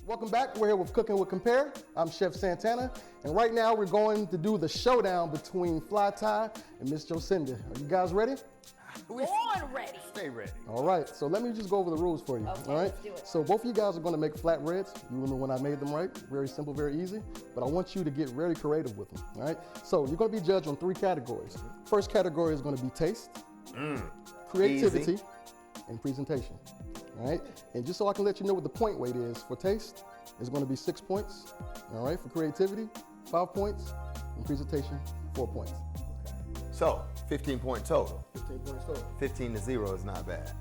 Welcome back. We're here with Cooking with Compare. I'm Chef Santana, and right now we're going to do the showdown between FlyTy and Miss Jacinda. Are you guys ready? Born ready. Stay ready. All right, so let me just go over the rules for you. Okay, all right? let's do it. So both of you guys are going to make flat reds. You remember when I made them, right? Very simple, very easy. But I want you to get very creative with them. All right. So you're going to be judged on 3 categories. First category is going to be taste, creativity, Easy. and presentation. All right. And just so I can let you know what the point weight is for taste, it's going to be 6 points. All right. For creativity, 5 points, and presentation, 4 points. So, 15-point total. 15 points total. 15 to 0 is not bad.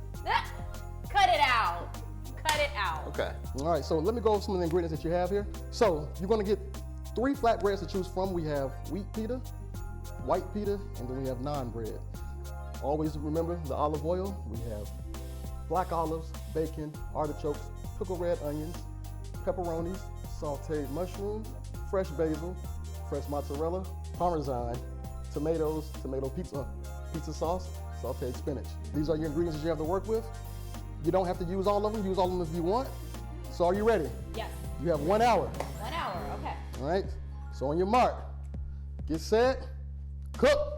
Cut it out. Cut it out. Okay. All right, so let me go over some of the ingredients that you have here. So you're gonna get 3 flatbreads to choose from. We have wheat pita, white pita, and then we have naan bread. Always remember the olive oil. We have black olives, bacon, artichokes, pickled red onions, pepperonis, sauteed mushrooms, fresh basil, fresh mozzarella, parmesan, tomatoes, tomato pizza sauce, sauteed spinach. These are your ingredients that you have to work with. You don't have to use all of them. Use all of them if you want. So are you ready? Yes. You have 1 hour. 1 hour, okay. All right. So on your mark, get set, cook.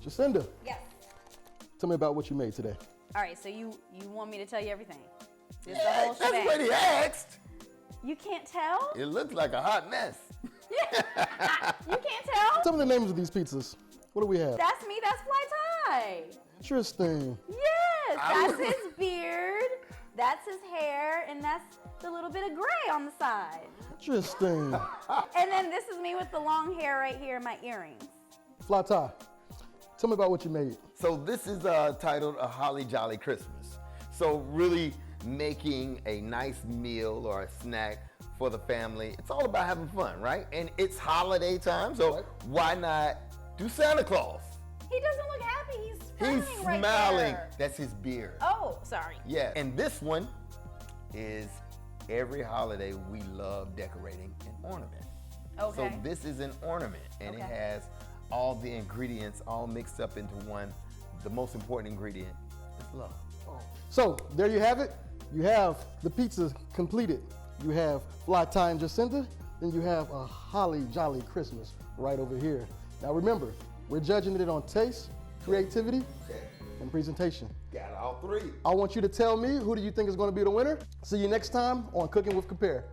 Jacinda, Yes. tell me about what you made today. All right, so you want me to tell you everything? Just the whole That's shebang. what he asked. You can't tell? It looks like a hot mess. You can't tell? Tell me the names of these pizzas. What do we have? That's me, that's FlyTy. Interesting. Yes, that's his beard, that's his hair, and that's the little bit of gray on the side. Interesting. And then this is me with the long hair right here and my earrings. FlyTy, tell me about what you made. So this is titled A Holly Jolly Christmas. So really making a nice meal or a snack for the family. It's all about having fun, right? And it's holiday time, so why not do Santa Claus? He doesn't look happy, he's He's frowning right smiling. there. That's his beard. Oh, sorry. Yeah, and this one is every holiday we love decorating an ornament. Okay. So this is an ornament, and it Okay. has all the ingredients all mixed up into one. The most important ingredient is love. So there you have it. You have the pizza completed. You have FlyTy and Jacinda, then you have a holly jolly Christmas right over here. Now remember, we're judging it on taste, creativity, and presentation. Got all 3. I want you to tell me, who do you think is going to be the winner? See you next time on Cooking with Compare.